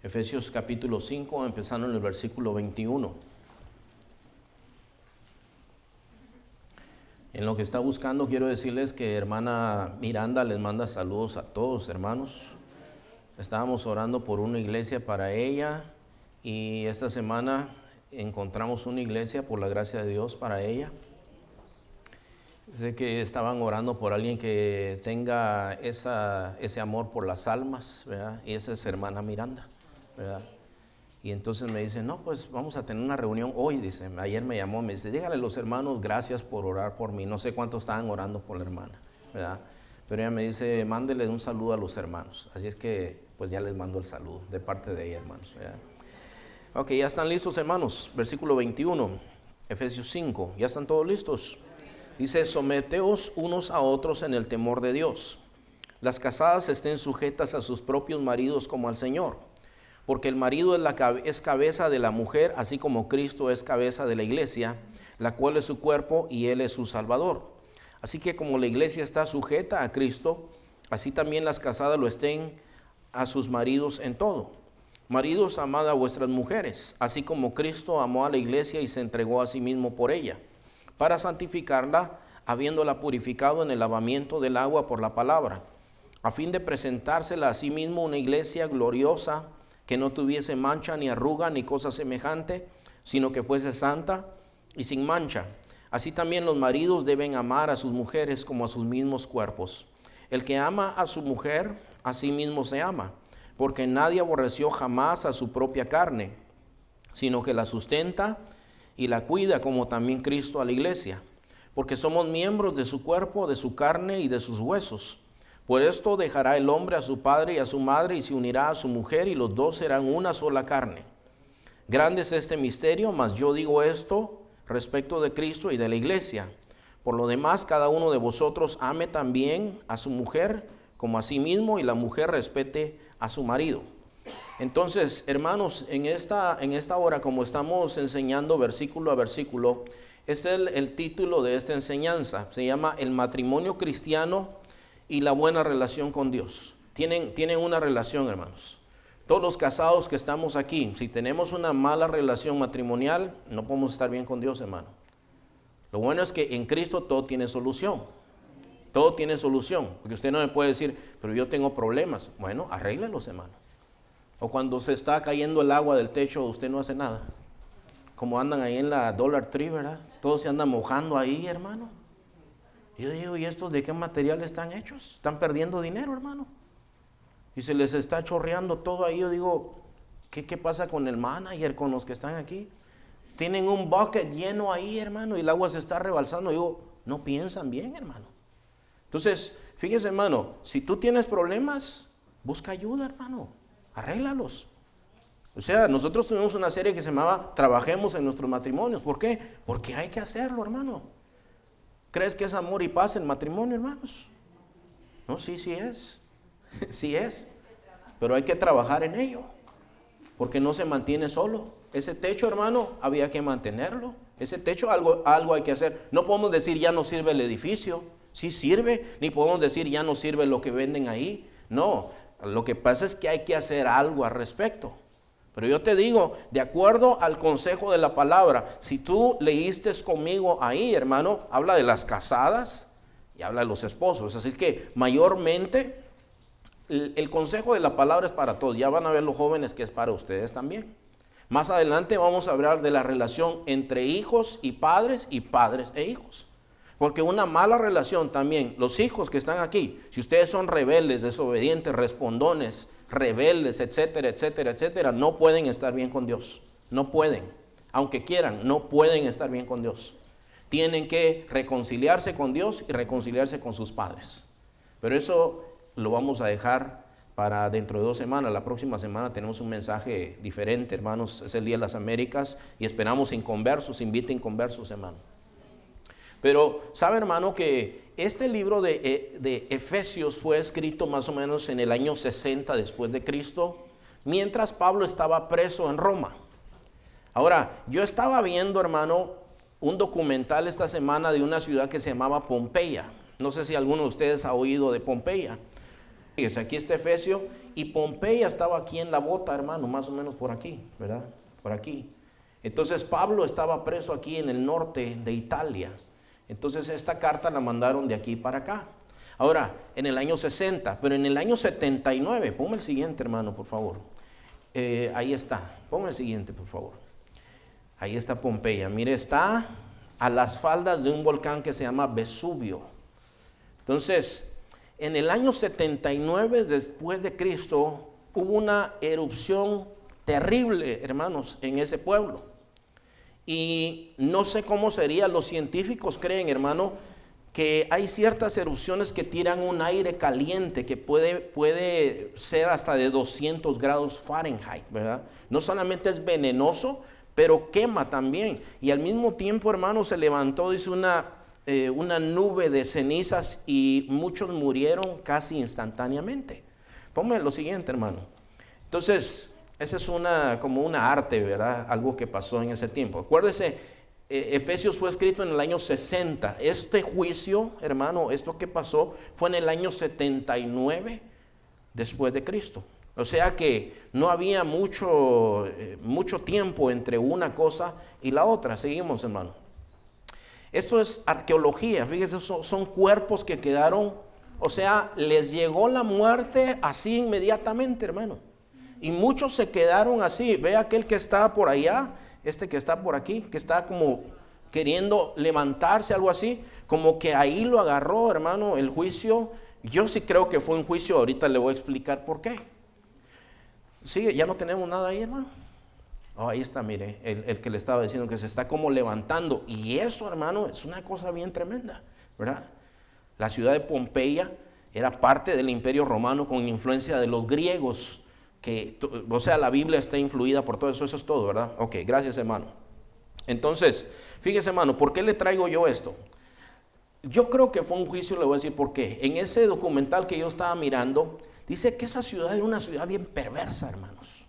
Efesios capítulo 5, empezando en el versículo 21. En lo que está buscando, quiero decirles que hermana Miranda les manda saludos a todos, hermanos. Estábamos orando por una iglesia para ella y esta semana encontramos una iglesia por la gracia de Dios para ella. Sé que estaban orando por alguien que tenga ese amor por las almas, ¿verdad? Y esa es hermana Miranda, ¿verdad? Y entonces me dice, no, pues vamos a tener una reunión hoy, dice. Ayer me llamó, me dice, dígale a los hermanos gracias por orar por mí. No sé cuántos estaban orando por la hermana, ¿verdad? Pero ella me dice, mándele un saludo a los hermanos. Así es que, pues ya les mando el saludo de parte de ella, hermanos, ¿verdad? Ok, ya están listos, hermanos. Versículo 21, Efesios 5. ¿Ya están todos listos? Dice, someteos unos a otros en el temor de Dios. Las casadas estén sujetas a sus propios maridos como al Señor. Porque el marido es cabeza de la mujer, así como Cristo es cabeza de la iglesia, la cual es su cuerpo y Él es su Salvador. Así que como la iglesia está sujeta a Cristo, así también las casadas lo estén a sus maridos en todo. Maridos, amad a vuestras mujeres, así como Cristo amó a la iglesia y se entregó a sí mismo por ella, para santificarla, habiéndola purificado en el lavamiento del agua por la palabra, a fin de presentársela a sí mismo una iglesia gloriosa, que no tuviese mancha, ni arruga, ni cosa semejante, sino que fuese santa y sin mancha. Así también los maridos deben amar a sus mujeres como a sus mismos cuerpos. El que ama a su mujer, a sí mismo se ama, porque nadie aborreció jamás a su propia carne, sino que la sustenta y la cuida, como también Cristo a la iglesia, porque somos miembros de su cuerpo, de su carne y de sus huesos. Por esto dejará el hombre a su padre y a su madre y se unirá a su mujer y los dos serán una sola carne. Grande es este misterio, mas yo digo esto respecto de Cristo y de la iglesia. Por lo demás, cada uno de vosotros ame también a su mujer como a sí mismo y la mujer respete a su marido. Entonces, hermanos, en esta hora, como estamos enseñando versículo a versículo, este es el título de esta enseñanza. Se llama El matrimonio cristiano y la buena relación con Dios. Tienen una relación, hermanos. Todos los casados que estamos aquí, si tenemos una mala relación matrimonial, no podemos estar bien con Dios, hermano. Lo bueno es que en Cristo todo tiene solución. Todo tiene solución. Porque usted no me puede decir, pero yo tengo problemas. Bueno, arréglelos, hermano. O cuando se está cayendo el agua del techo, usted no hace nada. Como andan ahí en la Dollar Tree, ¿verdad? Todos se andan mojando ahí, hermano. Yo digo, ¿y estos de qué material están hechos? Están perdiendo dinero, hermano. Y se les está chorreando todo ahí. Yo digo, ¿qué pasa con el manager, con los que están aquí? Tienen un bucket lleno ahí, hermano, y el agua se está rebalsando. Yo digo, no piensan bien, hermano. Entonces, fíjese, hermano, si tú tienes problemas, busca ayuda, hermano. Arréglalos. O sea, nosotros tuvimos una serie que se llamaba Trabajemos en nuestros matrimonios. ¿Por qué? Porque hay que hacerlo, hermano. ¿Crees que es amor y paz el matrimonio, hermanos? No, sí es. Sí es. Pero hay que trabajar en ello. Porque no se mantiene solo. Ese techo, hermano, había que mantenerlo. Ese techo, algo hay que hacer. No podemos decir ya no sirve el edificio. Sí sirve. Ni podemos decir ya no sirve lo que venden ahí. No. Lo que pasa es que hay que hacer algo al respecto. Pero yo te digo, de acuerdo al consejo de la palabra, si tú leíste conmigo ahí, hermano, habla de las casadas y habla de los esposos. Así que mayormente el consejo de la palabra es para todos. Ya van a ver los jóvenes que es para ustedes también. Más adelante vamos a hablar de la relación entre hijos y padres e hijos. Porque una mala relación también, los hijos que están aquí, si ustedes son rebeldes, desobedientes, respondones, rebeldes, etcétera, etcétera, etcétera, no pueden estar bien con Dios. No pueden. Aunque quieran, no pueden estar bien con Dios. Tienen que reconciliarse con Dios y reconciliarse con sus padres. Pero eso lo vamos a dejar para dentro de 2 semanas. La próxima semana tenemos un mensaje diferente, hermanos. Es el Día de las Américas y esperamos inconversos, inviten inconversos, hermano. Pero, ¿sabe, hermano, que este libro de Efesios fue escrito más o menos en el año 60 después de Cristo, mientras Pablo estaba preso en Roma? Ahora, yo estaba viendo, hermano, un documental esta semana de una ciudad que se llamaba Pompeya. No sé si alguno de ustedes ha oído de Pompeya. Aquí está Efesios Y Pompeya estaba aquí en la bota, hermano, más o menos por aquí, ¿verdad? Por aquí. Entonces Pablo estaba preso aquí en el norte de Italia. Entonces esta carta la mandaron de aquí para acá. Ahora, en el año 60, pero en el año 79, ponme el siguiente, hermano, por favor. Ahí está, ponme el siguiente, por favor. Ahí está Pompeya. Mire, está a las faldas de un volcán que se llama Vesubio. Entonces, en el año 79 después de Cristo, hubo una erupción terrible, hermanos, en ese pueblo. Y no sé cómo sería, los científicos creen, hermano, que hay ciertas erupciones que tiran un aire caliente que puede ser hasta de 200 grados Fahrenheit, ¿verdad? No solamente es venenoso, pero quema también. Y al mismo tiempo, hermano, se levantó, dice, una nube de cenizas y muchos murieron casi instantáneamente. Ponme lo siguiente, hermano. Entonces, esa es como una arte, ¿verdad? Algo que pasó en ese tiempo. Acuérdese, Efesios fue escrito en el año 60. Este juicio, hermano, esto que pasó fue en el año 79 después de Cristo. O sea que no había mucho tiempo entre una cosa y la otra. Seguimos, hermano. Esto es arqueología. Fíjense, son cuerpos que quedaron, o sea, les llegó la muerte así inmediatamente, hermano. Y muchos se quedaron así. Ve aquel que está por allá, este que está por aquí, que está como queriendo levantarse, algo así, como que ahí lo agarró, hermano, el juicio. Yo sí creo que fue un juicio, ahorita le voy a explicar por qué. Sí, ya no tenemos nada ahí, hermano. Oh, ahí está, mire, el que le estaba diciendo que se está como levantando. Y eso, hermano, es una cosa bien tremenda, ¿verdad? La ciudad de Pompeya era parte del Imperio Romano con influencia de los griegos. O sea, la Biblia está influida por todo eso, eso es todo, ¿verdad? Ok, gracias, hermano. Entonces, fíjese, hermano, ¿por qué le traigo yo esto? Yo creo que fue un juicio, le voy a decir por qué. En ese documental que yo estaba mirando, dice que esa ciudad era una ciudad bien perversa, hermanos.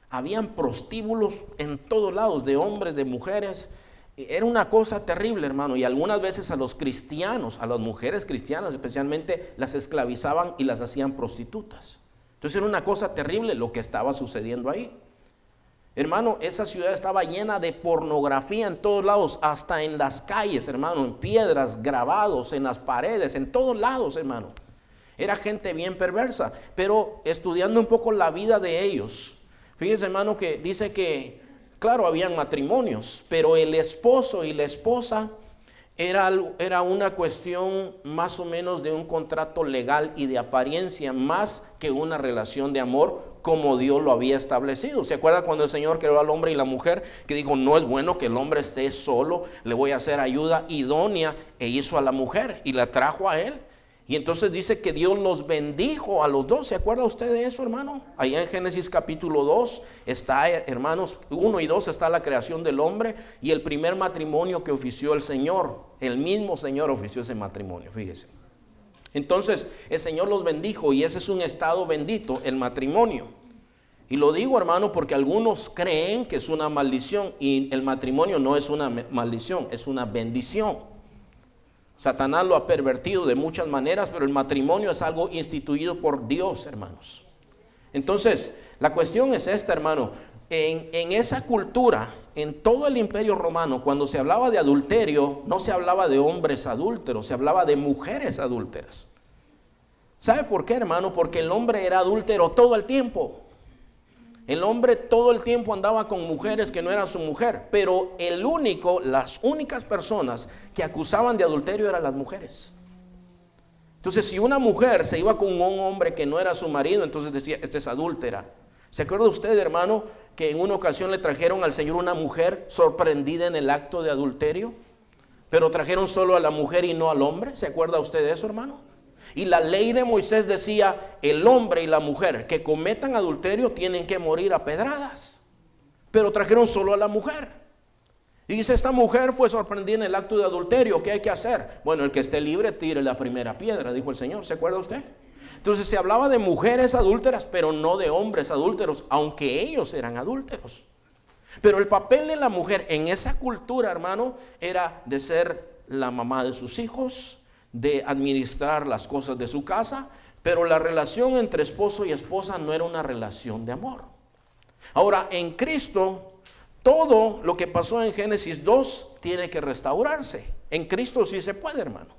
Habían prostíbulos en todos lados, de hombres, de mujeres. Era una cosa terrible, hermano. Y algunas veces a los cristianos, a las mujeres cristianas especialmente, las esclavizaban y las hacían prostitutas. Entonces era una cosa terrible lo que estaba sucediendo ahí. Hermano, esa ciudad estaba llena de pornografía en todos lados, hasta en las calles, hermano, en piedras, grabados, en las paredes, en todos lados, hermano. Era gente bien perversa, pero estudiando un poco la vida de ellos, fíjese, hermano, que dice que, claro, habían matrimonios, pero el esposo y la esposa era una cuestión más o menos de un contrato legal y de apariencia, más que una relación de amor como Dios lo había establecido. ¿Se acuerda cuando el Señor creó al hombre y la mujer? Que dijo, no es bueno que el hombre esté solo, le voy a hacer ayuda idónea, e hizo a la mujer y la trajo a él. Y entonces dice que Dios los bendijo a los dos. ¿Se acuerda usted de eso, hermano? Allá en Génesis capítulo 2 está, hermanos, 1 y 2 está la creación del hombre y el primer matrimonio que ofició el Señor. El mismo Señor ofició ese matrimonio, fíjese. Entonces el Señor los bendijo y ese es un estado bendito, el matrimonio. Y lo digo, hermano, porque algunos creen que es una maldición y el matrimonio no es una maldición, es una bendición. Satanás lo ha pervertido de muchas maneras, pero el matrimonio es algo instituido por Dios, hermanos. Entonces, la cuestión es esta, hermano. En esa cultura, en todo el Imperio Romano, cuando se hablaba de adulterio, no se hablaba de hombres adúlteros, se hablaba de mujeres adúlteras. ¿Sabe por qué, hermano? Porque el hombre era adúltero todo el tiempo. El hombre todo el tiempo andaba con mujeres que no eran su mujer, pero las únicas personas que acusaban de adulterio eran las mujeres. Entonces, si una mujer se iba con un hombre que no era su marido, entonces decía, esta es adúltera. ¿Se acuerda usted, hermano, que en una ocasión le trajeron al Señor una mujer sorprendida en el acto de adulterio? Pero trajeron solo a la mujer y no al hombre. ¿Se acuerda usted de eso, hermano? Y la ley de Moisés decía, el hombre y la mujer que cometan adulterio tienen que morir a pedradas. Pero trajeron solo a la mujer. Y dice, esta mujer fue sorprendida en el acto de adulterio, ¿qué hay que hacer? Bueno, el que esté libre tire la primera piedra, dijo el Señor. ¿Se acuerda usted? Entonces se hablaba de mujeres adúlteras, pero no de hombres adúlteros, aunque ellos eran adúlteros. Pero el papel de la mujer en esa cultura, hermano, era de ser la mamá de sus hijos, de administrar las cosas de su casa, Pero la relación entre esposo y esposa no era una relación de amor. Ahora, en Cristo, todo lo que pasó en Génesis 2 tiene que restaurarse. En Cristo sí se puede, hermano.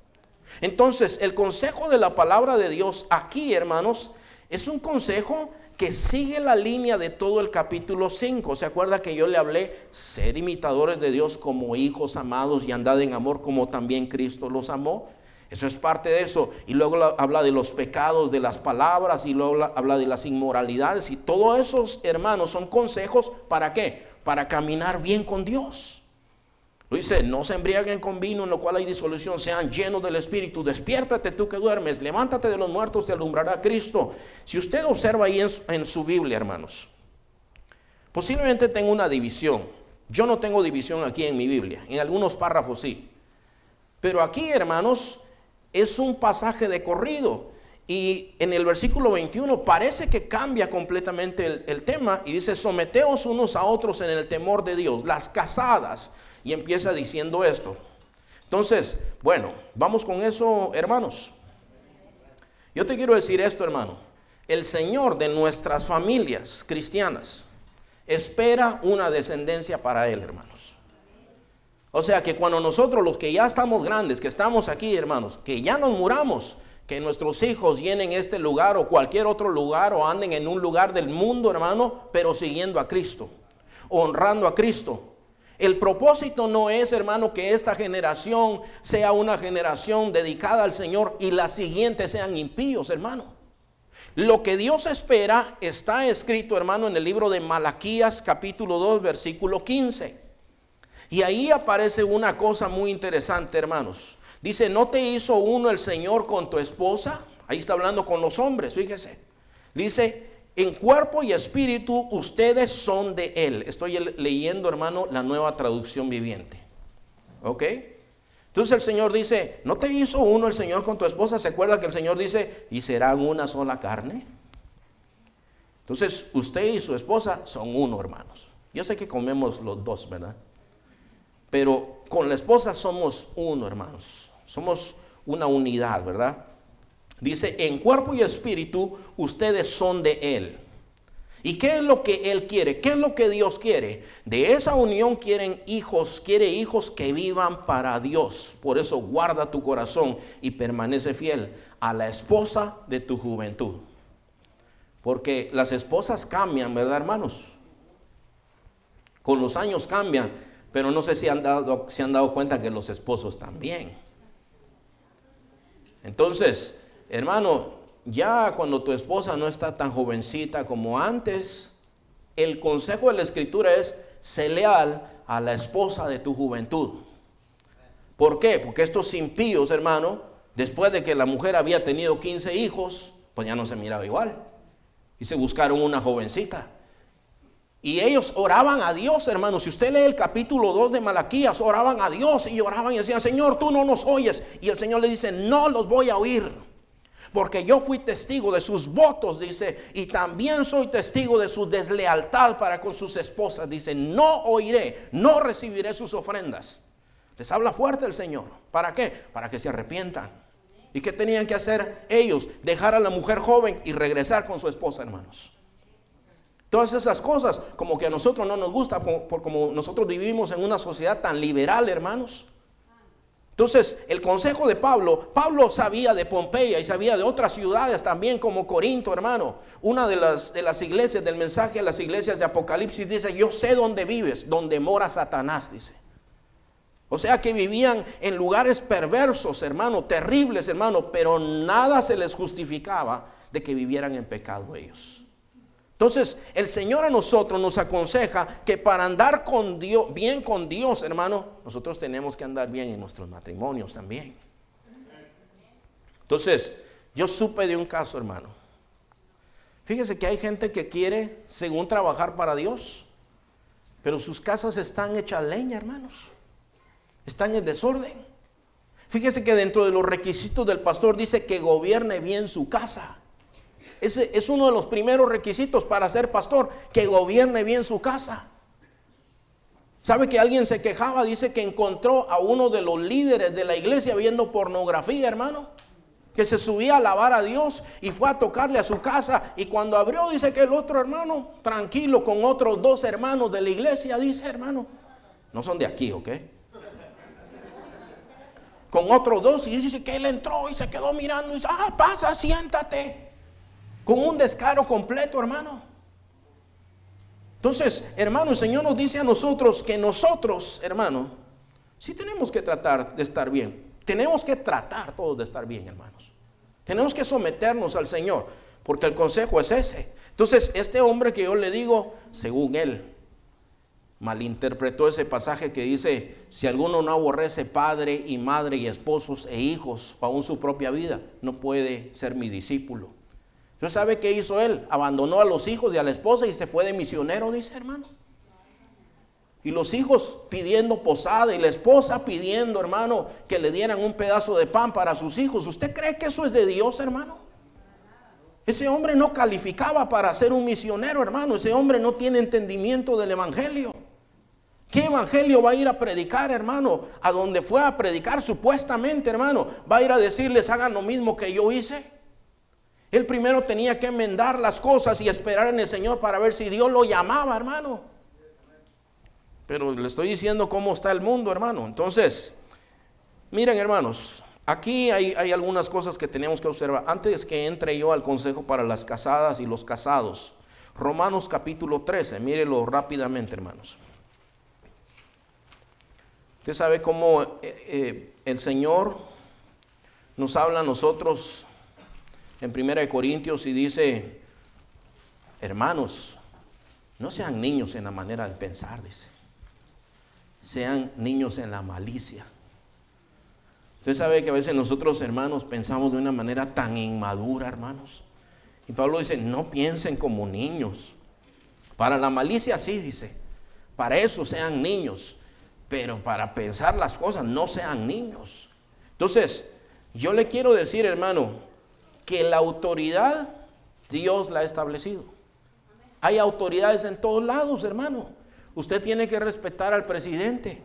Entonces, el consejo de la palabra de Dios aquí, hermanos, es un consejo que sigue la línea de todo el capítulo 5. ¿Se acuerda que yo le hablé? Ser imitadores de Dios como hijos amados y andad en amor como también Cristo los amó. Eso es parte de eso. Y luego habla de los pecados, de las palabras, y luego habla de las inmoralidades. Y todos esos, hermanos, son consejos. ¿Para qué? Para caminar bien con Dios. Lo dice: no se embriaguen con vino en lo cual hay disolución, sean llenos del Espíritu. Despiértate tú que duermes, levántate de los muertos, te alumbrará Cristo. Si usted observa ahí en su Biblia, hermanos, posiblemente tenga una división. Yo no tengo división aquí en mi Biblia, en algunos párrafos sí. Pero aquí, hermanos, es un pasaje de corrido. Y en el versículo 21 parece que cambia completamente el tema. Y dice: someteos unos a otros en el temor de Dios, las casadas. Y empieza diciendo esto. Entonces, bueno, vamos con eso, hermanos. Yo te quiero decir esto, hermano. El Señor de nuestras familias cristianas espera una descendencia para Él, hermanos. O sea que cuando nosotros, los que ya estamos grandes, que estamos aquí, hermanos, que ya nos muramos, que nuestros hijos llenen este lugar o cualquier otro lugar, o anden en un lugar del mundo, hermano, pero siguiendo a Cristo, honrando a Cristo. El propósito no es, hermano, que esta generación sea una generación dedicada al Señor y las siguientes sean impíos, hermano. Lo que Dios espera está escrito, hermano, en el libro de Malaquías capítulo 2, versículo 15. Y ahí aparece una cosa muy interesante, hermanos. Dice: ¿no te hizo uno el Señor con tu esposa? Ahí está hablando con los hombres, fíjese. Dice: en cuerpo y espíritu ustedes son de Él. Estoy leyendo, hermano, la Nueva Traducción Viviente. ¿Ok? Entonces el Señor dice: ¿no te hizo uno el Señor con tu esposa? ¿Se acuerda que el Señor dice: y serán una sola carne? Entonces usted y su esposa son uno, hermanos. Yo sé que comemos los dos, ¿verdad? Pero con la esposa somos uno, hermanos. Somos una unidad, ¿verdad? Dice: en cuerpo y espíritu ustedes son de Él. ¿Y qué es lo que Él quiere? ¿Qué es lo que Dios quiere? De esa unión quiere hijos que vivan para Dios. Por eso guarda tu corazón y permanece fiel a la esposa de tu juventud. Porque las esposas cambian, ¿verdad, hermanos? Con los años cambian, pero no sé si han dado cuenta que los esposos también. Entonces, hermano, ya cuando tu esposa no está tan jovencita como antes, el consejo de la Escritura es: sé leal a la esposa de tu juventud. ¿Por qué? Porque estos impíos, hermano, después de que la mujer había tenido 15 hijos, pues ya no se miraba igual. Y se buscaron una jovencita. Y ellos oraban a Dios, hermano. Si usted lee el capítulo 2 de Malaquías, oraban a Dios y oraban y decían: Señor, tú no nos oyes. Y el Señor le dice: no los voy a oír, porque yo fui testigo de sus votos, dice, y también soy testigo de su deslealtad para con sus esposas. Dice: no oiré, no recibiré sus ofrendas. Les habla fuerte el Señor. ¿Para qué? Para que se arrepientan. ¿Y qué tenían que hacer ellos? Dejar a la mujer joven y regresar con su esposa, hermanos. Todas esas cosas, como que a nosotros no nos gusta, como nosotros vivimos en una sociedad tan liberal, hermanos. Entonces, el consejo de Pablo sabía de Pompeya y sabía de otras ciudades también, como Corinto, hermano. Una de las iglesias, del mensaje a las iglesias de Apocalipsis, dice: yo sé dónde vives, donde mora Satanás, dice. O sea que vivían en lugares perversos, hermano, terribles, hermano, pero nada se les justificaba de que vivieran en pecado ellos. Entonces, el Señor a nosotros nos aconseja que para andar con Dios, bien con Dios, hermano, nosotros tenemos que andar bien en nuestros matrimonios también. Entonces, yo supe de un caso, hermano. Fíjese que hay gente que quiere, según trabajar para Dios, pero sus casas están hechas leña, hermanos. Están en desorden. Fíjese que dentro de los requisitos del pastor dice que gobierne bien su casa. Ese es uno de los primeros requisitos para ser pastor, que gobierne bien su casa. ¿Sabe que alguien se quejaba? Dice que encontró a uno de los líderes de la iglesia viendo pornografía, hermano. que se subía a alabar a Dios y fue a tocarle a su casa, y cuando abrió dice que el otro hermano, tranquilo, con otros 2 hermanos de la iglesia, dice, hermano, no son de aquí, ¿ok? Con otros 2, y dice que él entró y se quedó mirando y dice, pasa, siéntate, con un descaro completo, hermano. Entonces, hermano, el Señor nos dice a nosotros que nosotros, hermano, sí tenemos que tratar de estar bien. Tenemos que tratar todos de estar bien, hermanos. Tenemos que someternos al Señor, porque el consejo es ese. Entonces, este hombre que yo le digo, según él, malinterpretó ese pasaje que dice, si alguno no aborrece padre y madre y esposos e hijos, o aún su propia vida, no puede ser mi discípulo. ¿Usted sabe qué hizo él? Abandonó a los hijos y a la esposa y se fue de misionero, dice, hermano. Y los hijos pidiendo posada y la esposa pidiendo, hermano, que le dieran un pedazo de pan para sus hijos. ¿Usted cree que eso es de Dios, hermano? Ese hombre no calificaba para ser un misionero, hermano. Ese hombre no tiene entendimiento del evangelio. ¿Qué evangelio va a ir a predicar, hermano? A donde fue a predicar supuestamente, hermano, va a ir a decirles, hagan lo mismo que yo hice. Él primero tenía que enmendar las cosas y esperar en el Señor para ver si Dios lo llamaba, hermano. Pero le estoy diciendo cómo está el mundo, hermano. Entonces, miren, hermanos, aquí hay algunas cosas que tenemos que observar. Antes que entre yo al consejo para las casadas y los casados, Romanos capítulo 13, mírelo rápidamente, hermanos. Usted sabe cómo el Señor nos habla a nosotros en 1 Corintios y dice, hermanos, no sean niños en la manera de pensar, dice. Sean niños en la malicia. Usted sabe que a veces nosotros, hermanos, pensamos de una manera tan inmadura, hermanos. Y Pablo dice, no piensen como niños. Para la malicia sí, dice. Para eso sean niños. Pero para pensar las cosas no sean niños. Entonces, yo le quiero decir, hermano, que la autoridad Dios la ha establecido. Hay autoridades en todos lados, hermano. Usted tiene que respetar al presidente.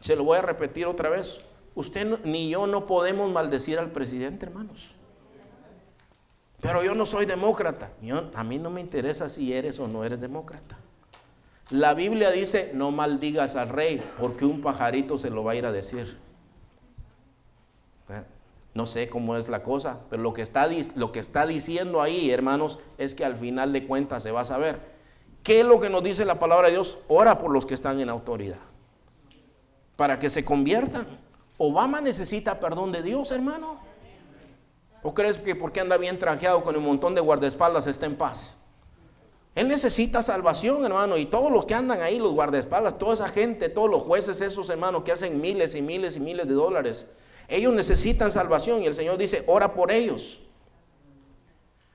Se lo voy a repetir otra vez. Usted ni yo no podemos maldecir al presidente, hermanos. Pero yo no soy demócrata. A mí no me interesa si eres o no eres demócrata. La Biblia dice, no maldigas al rey, porque un pajarito se lo va a ir a decir. No sé cómo es la cosa, pero lo que está diciendo ahí, hermanos, es que al final de cuentas se va a saber. ¿Qué es lo que nos dice la palabra de Dios? Ora por los que están en autoridad, para que se conviertan. Obama necesita perdón de Dios, hermano. ¿O crees que porque anda bien trajeado con un montón de guardaespaldas está en paz? Él necesita salvación, hermano, y todos los que andan ahí, los guardaespaldas, toda esa gente, todos los jueces esos, hermanos, que hacen miles y miles y miles de dólares, ellos necesitan salvación y el Señor dice, ora por ellos.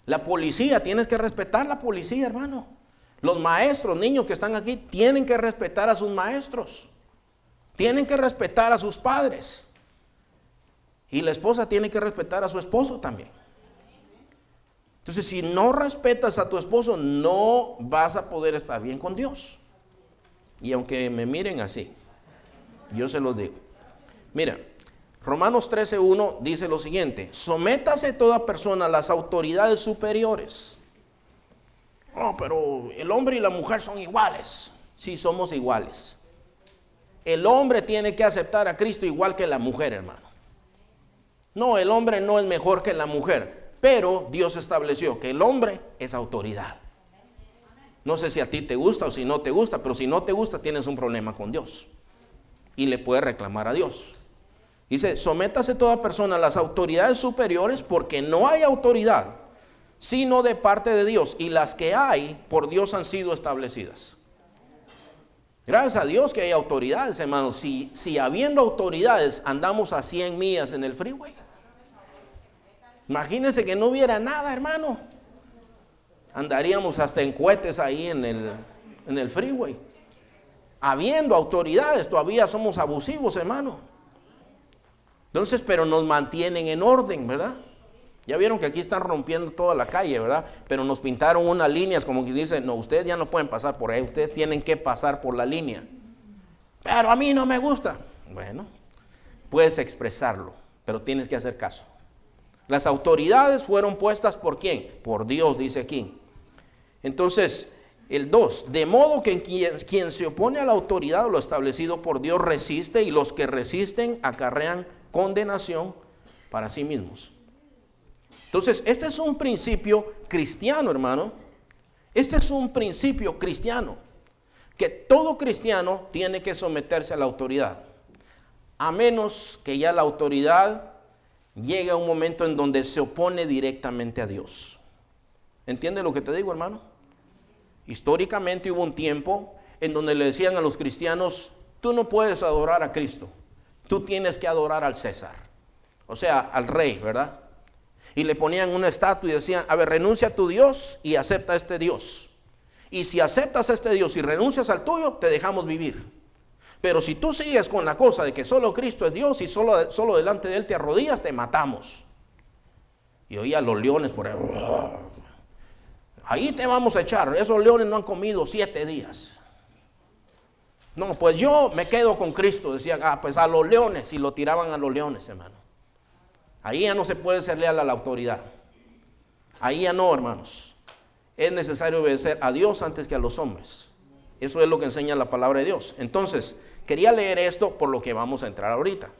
La policía, tienes que respetar la policía, hermano. Los maestros, niños que están aquí, tienen que respetar a sus maestros. Tienen que respetar a sus padres. Y la esposa tiene que respetar a su esposo también. Entonces, si no respetas a tu esposo, no vas a poder estar bien con Dios. Y aunque me miren así, yo se los digo. Mira, Romanos 13:1 dice lo siguiente: sométase toda persona a las autoridades superiores. Oh, pero el hombre y la mujer son iguales. Sí, somos iguales. El hombre tiene que aceptar a Cristo igual que la mujer, hermano. No, el hombre no es mejor que la mujer, pero Dios estableció que el hombre es autoridad. No sé si a ti te gusta o si no te gusta, pero si no te gusta tienes un problema con Dios y le puedes reclamar a Dios. Dice, sométase toda persona a las autoridades superiores, porque no hay autoridad sino de parte de Dios, y las que hay por Dios han sido establecidas. Gracias a Dios que hay autoridades, hermanos. Si habiendo autoridades andamos a 100 millas en el freeway, imagínense que no hubiera nada, hermano. Andaríamos hasta en cohetes ahí en el freeway. Habiendo autoridades, todavía somos abusivos, hermano. Entonces, pero nos mantienen en orden, ¿verdad? Ya vieron que aquí están rompiendo toda la calle, ¿verdad? Pero nos pintaron unas líneas como que dicen, no, ustedes ya no pueden pasar por ahí, ustedes tienen que pasar por la línea. Pero a mí no me gusta. Bueno, puedes expresarlo, pero tienes que hacer caso. Las autoridades fueron puestas ¿por quién? Por Dios, dice aquí. Entonces, el 2, de modo que quien se opone a la autoridad o lo establecido por Dios resiste, y los que resisten acarrean condenación para sí mismos. Entonces, este es un principio cristiano, hermano. Este es un principio cristiano, que todo cristiano tiene que someterse a la autoridad, a menos que ya la autoridad llegue a un momento en donde se opone directamente a Dios. ¿Entiende lo que te digo, hermano? Históricamente hubo un tiempo en donde le decían a los cristianos: tú no puedes adorar a Cristo, tú tienes que adorar al César, o sea, al rey, ¿verdad? Y le ponían una estatua y decían: a ver, renuncia a tu Dios y acepta a este Dios. Y si aceptas a este Dios y renuncias al tuyo, te dejamos vivir. Pero si tú sigues con la cosa de que solo Cristo es Dios y solo delante de Él te arrodillas, te matamos. Y oía a los leones por ahí: ahí te vamos a echar, esos leones no han comido 7 días. No, pues yo me quedo con Cristo, decían. Pues a los leones, y lo tiraban a los leones, hermano. Ahí ya no se puede ser leal a la autoridad. Ahí ya no, hermanos. Es necesario obedecer a Dios antes que a los hombres. Eso es lo que enseña la palabra de Dios. Entonces, quería leer esto por lo que vamos a entrar ahorita.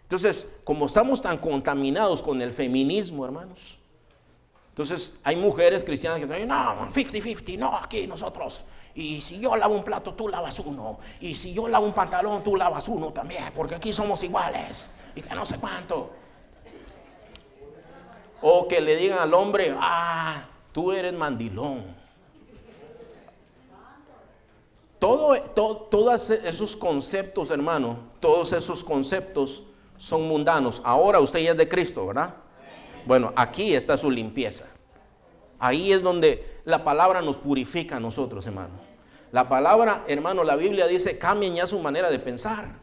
Entonces, como estamos tan contaminados con el feminismo, hermanos, entonces hay mujeres cristianas que dicen: no, 50-50, no, aquí nosotros. Y si yo lavo un plato, tú lavas uno. Y si yo lavo un pantalón, tú lavas uno también, porque aquí somos iguales. Y que no sé cuánto. O que le digan al hombre: tú eres mandilón. Todos esos conceptos, hermano, todos esos conceptos son mundanos. Ahora usted ya es de Cristo, ¿verdad? Bueno, aquí está su limpieza. Ahí es donde la palabra nos purifica a nosotros, hermano. La palabra, hermano, la Biblia dice: cambien ya su manera de pensar.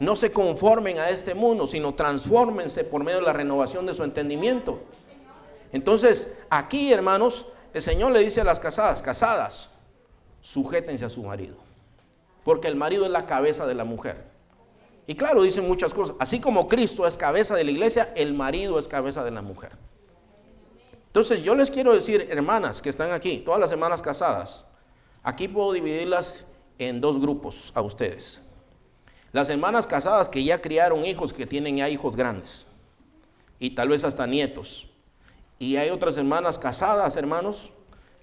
No se conformen a este mundo, sino transfórmense por medio de la renovación de su entendimiento. Entonces, aquí, hermanos, el Señor le dice a las casadas, sujétense a su marido, porque el marido es la cabeza de la mujer. Y claro, dicen muchas cosas. Así como Cristo es cabeza de la iglesia, el marido es cabeza de la mujer. Entonces, yo les quiero decir, hermanas que están aquí, todas las hermanas casadas, aquí puedo dividirlas en 2 grupos a ustedes. Las hermanas casadas que ya criaron hijos, que tienen ya hijos grandes, y tal vez hasta nietos. Y hay otras hermanas casadas, hermanos,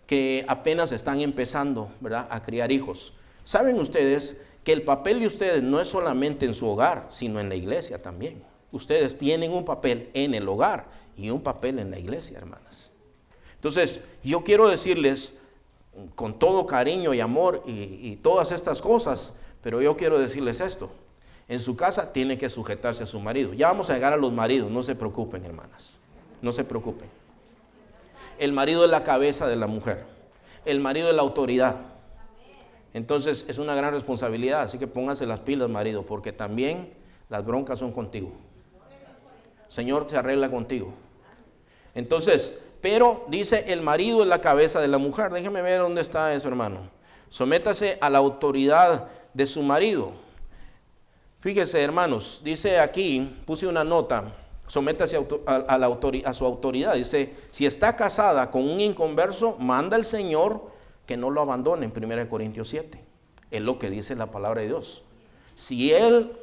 que apenas están empezando, ¿verdad?, a criar hijos. ¿Saben ustedes que el papel de ustedes no es solamente en su hogar, sino en la iglesia también? Ustedes tienen un papel en el hogar y un papel en la iglesia, hermanas. Entonces, yo quiero decirles con todo cariño y amor y todas estas cosas, pero yo quiero decirles esto: en su casa tiene que sujetarse a su marido. Ya vamos a llegar a los maridos, no se preocupen, hermanas, no se preocupen. El marido es la cabeza de la mujer, el marido es la autoridad. Entonces es una gran responsabilidad, así que pónganse las pilas, marido, porque también las broncas son contigo. Señor se arregla contigo. Entonces, pero dice: el marido es la cabeza de la mujer. Déjenme ver dónde está eso, hermano. Sométase a la autoridad de su marido. Fíjese, hermanos, dice aquí, puse una nota: sométase a su autoridad. Dice: si está casada con un inconverso, manda al Señor que no lo abandone, en 1 Corintios 7. Es lo que dice la palabra de Dios. Si él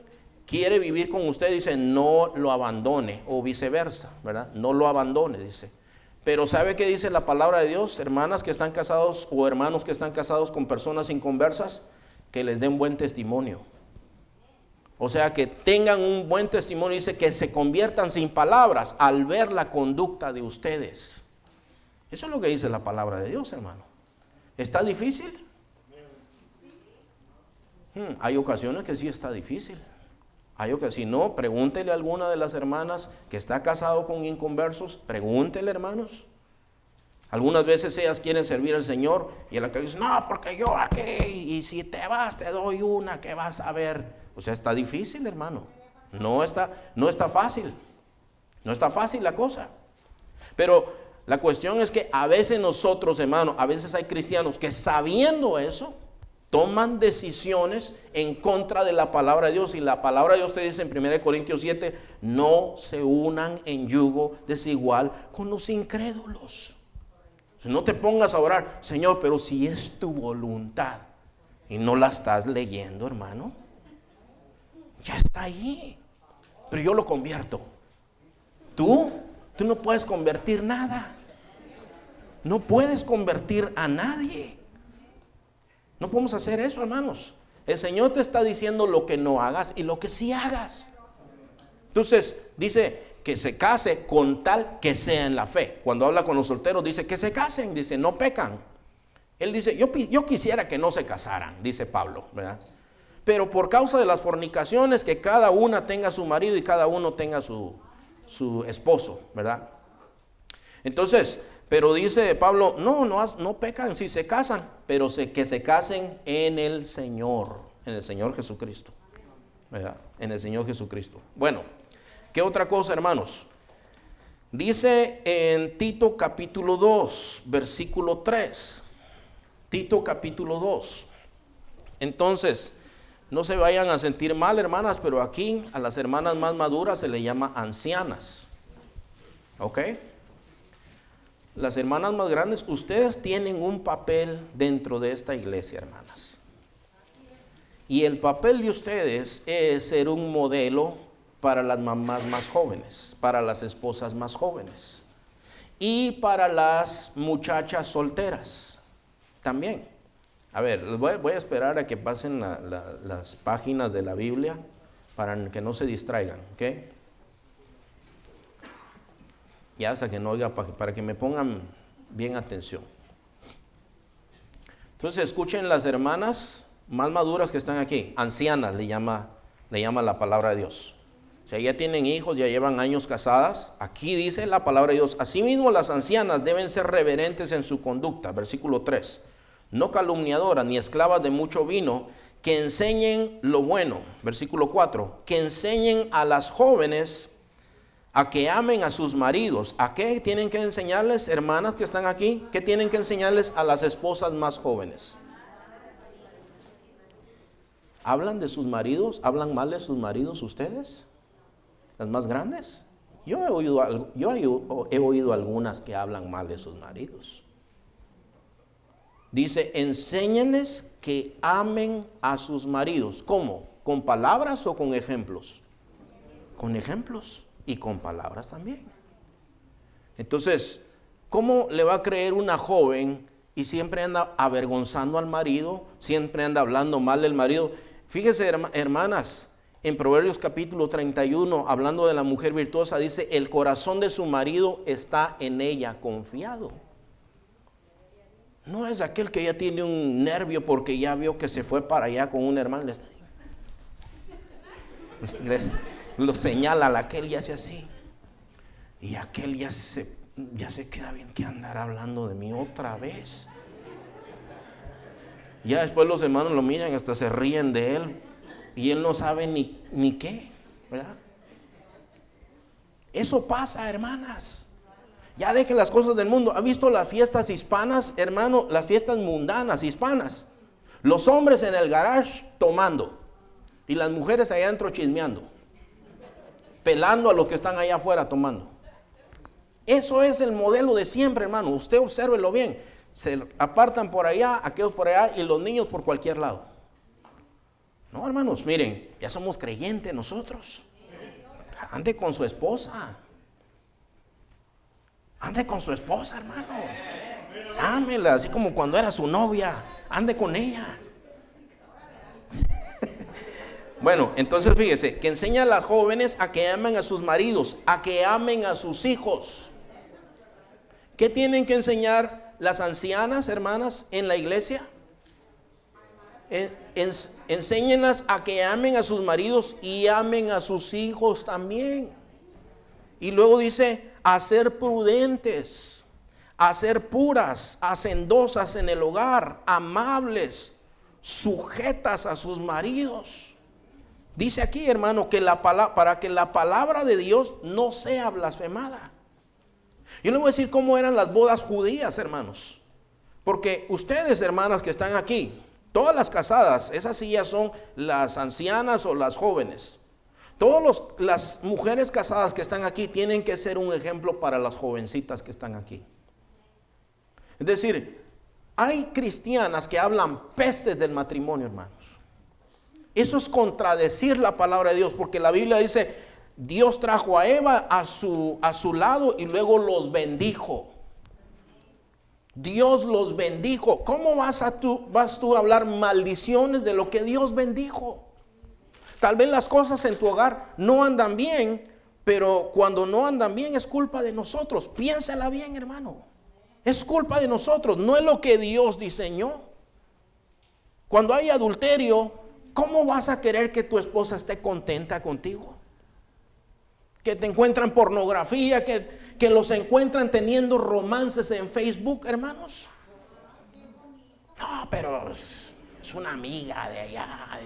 quiere vivir con usted, dice, no lo abandone, o viceversa, ¿verdad? No lo abandone, dice. Pero ¿sabe qué dice la palabra de Dios? Hermanas que están casados o hermanos que están casados con personas inconversas, que les den buen testimonio. O sea, que tengan un buen testimonio. Dice que se conviertan sin palabras al ver la conducta de ustedes. Eso es lo que dice la palabra de Dios, hermano. ¿Está difícil? Hay ocasiones que sí está difícil. Si no, pregúntele a alguna de las hermanas que está casado con inconversos. Pregúntele, hermanos. Algunas veces ellas quieren servir al Señor y a la que dice: no, porque yo aquí, y si te vas te doy una que vas a ver. O sea, está difícil, hermano. No está fácil. No está fácil la cosa. Pero la cuestión es que a veces nosotros, hermano, a veces hay cristianos que sabiendo eso, toman decisiones en contra de la palabra de Dios. Y la palabra de Dios te dice en 1 Corintios 7, no se unan en yugo desigual con los incrédulos. No te pongas a orar, Señor, pero si es tu voluntad y no la estás leyendo, hermano, ya está ahí. Pero yo lo convierto. Tú no puedes convertir nada. No puedes convertir a nadie. No podemos hacer eso, hermanos. El Señor te está diciendo lo que no hagas y lo que sí hagas. Entonces, dice que se case con tal que sea en la fe. Cuando habla con los solteros, dice que se casen, dice, no pecan. Él dice, yo quisiera que no se casaran, dice Pablo, ¿verdad? Pero por causa de las fornicaciones, que cada una tenga su marido y cada uno tenga su esposo, ¿verdad? Entonces, pero dice Pablo, no pecan si se casan, pero que se casen en el Señor Jesucristo, ¿verdad? En el Señor Jesucristo. Bueno, ¿qué otra cosa, hermanos? Dice en Tito capítulo 2, versículo 3. Tito capítulo 2. Entonces, no se vayan a sentir mal, hermanas, pero aquí a las hermanas más maduras se le llama ancianas. ¿Ok? Las hermanas más grandes, ustedes tienen un papel dentro de esta iglesia, hermanas. Y el papel de ustedes es ser un modelo para las mamás más jóvenes, para las esposas más jóvenes y para las muchachas solteras también. A ver, voy a esperar a que pasen las páginas de la Biblia para que no se distraigan, ¿ok? Ya hasta que no oiga, para que me pongan bien atención. Entonces escuchen las hermanas más maduras que están aquí, ancianas le llama la palabra de Dios. O sea, ya tienen hijos, ya llevan años casadas. Aquí dice la palabra de Dios, asimismo las ancianas deben ser reverentes en su conducta, versículo 3. No calumniadoras ni esclavas de mucho vino, que enseñen lo bueno, versículo 4, que enseñen a las jóvenes a que amen a sus maridos. ¿A qué tienen que enseñarles, hermanas que están aquí? ¿Qué tienen que enseñarles a las esposas más jóvenes? ¿Hablan de sus maridos? ¿Hablan mal de sus maridos ustedes? ¿Las más grandes? Yo he oído algunas que hablan mal de sus maridos. Dice, enséñenles que amen a sus maridos. ¿Cómo? ¿Con palabras o con ejemplos? Con ejemplos. Y con palabras también. Entonces, ¿cómo le va a creer una joven y siempre anda avergonzando al marido, siempre anda hablando mal del marido? Fíjese, hermanas, en Proverbios capítulo 31, hablando de la mujer virtuosa, dice, el corazón de su marido está en ella confiado. No es aquel que ya tiene un nervio porque ya vio que se fue para allá con un hermano. Lo señala a aquel y hace así. Y aquel ya se queda bien que andar hablando de mí otra vez. Ya después los hermanos lo miran, hasta se ríen de él. Y él no sabe ni qué, ¿verdad? Eso pasa, hermanas. Ya dejen las cosas del mundo. ¿Ha visto las fiestas hispanas, hermano? Las fiestas mundanas, hispanas. Los hombres en el garage tomando. Y las mujeres allá adentro chismeando. Pelando a los que están allá afuera tomando. Eso es el modelo de siempre, hermano. Usted obsérvelo bien. Se apartan por allá, aquellos por allá y los niños por cualquier lado. No, hermanos, miren, ya somos creyentes nosotros. Ande con su esposa. Ande con su esposa, hermano. Ámela, así como cuando era su novia. Ande con ella. Bueno, entonces fíjese, que enseña a las jóvenes a que amen a sus maridos, a que amen a sus hijos. ¿Qué tienen que enseñar las ancianas, hermanas, en la iglesia? Enséñenlas a que amen a sus maridos y amen a sus hijos también. Y luego dice, a ser prudentes, a ser puras, hacendosas en el hogar, amables, sujetas a sus maridos. Dice aquí, hermano, que para que la palabra de Dios no sea blasfemada. Yo le voy a decir cómo eran las bodas judías, hermanos. Porque ustedes, hermanas que están aquí, Todas las casadas, esas sí ya son las ancianas o las jóvenes. Todas las mujeres casadas que están aquí tienen que ser un ejemplo para las jovencitas que están aquí. Es decir, hay cristianas que hablan pestes del matrimonio, hermanos. Eso es contradecir la palabra de Dios, porque la Biblia dice, Dios trajo a Eva a su lado y luego los bendijo. Dios los bendijo. ¿Cómo vas tú a hablar maldiciones de lo que Dios bendijo? Tal vez las cosas en tu hogar no andan bien, pero cuando no andan bien es culpa de nosotros. Piénsala bien, hermano. Es culpa de nosotros, no es lo que Dios diseñó. Cuando hay adulterio, ¿cómo vas a querer que tu esposa esté contenta contigo? Que te encuentran pornografía, que los encuentran teniendo romances en Facebook, hermanos. No, pero es una amiga de allá.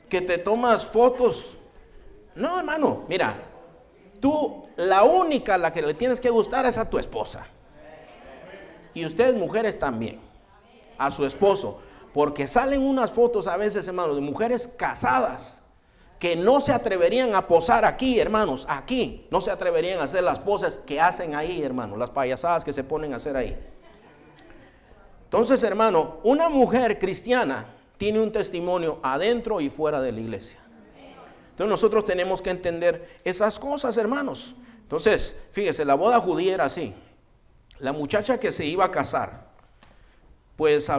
Que te tomas fotos. No, hermano, mira, tú, la única a la que le tienes que gustar es a tu esposa. Y ustedes mujeres también, a su esposo. Porque salen unas fotos a veces, hermanos, de mujeres casadas que no se atreverían a posar aquí, hermanos, aquí. No se atreverían a hacer las poses que hacen ahí, hermanos, las payasadas que se ponen a hacer ahí. Entonces, hermano, una mujer cristiana tiene un testimonio adentro y fuera de la iglesia. Entonces nosotros tenemos que entender esas cosas, hermanos. Entonces, fíjese, la boda judía era así. La muchacha que se iba a casar, pues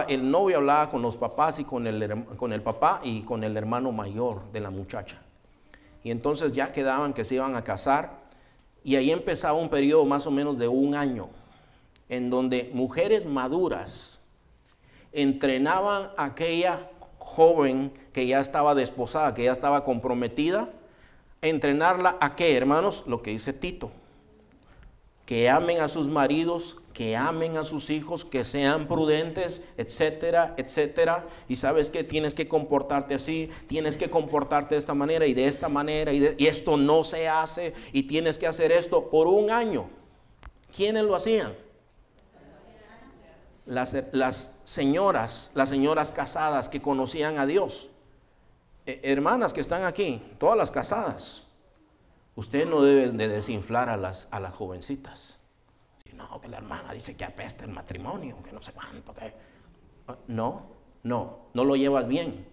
el novio hablaba con los papás y con el papá y con el hermano mayor de la muchacha. Y entonces ya quedaban que se iban a casar y ahí empezaba un periodo más o menos de 1 año, en donde mujeres maduras entrenaban a aquella joven que ya estaba desposada, que ya estaba comprometida, entrenarla a qué, hermanos, lo que dice Tito, que amen a sus maridos, que amen a sus hijos, que sean prudentes, etcétera, etcétera. Y sabes que tienes que comportarte así, tienes que comportarte de esta manera y de esta manera, y esto no se hace, y tienes que hacer esto por 1 año. ¿Quiénes lo hacían? Las señoras casadas que conocían a Dios. Hermanas que están aquí, todas las casadas, ustedes no deben de desinflar a las jovencitas. No, que la hermana dice que apesta el matrimonio, que no sé cuánto. No lo llevas bien.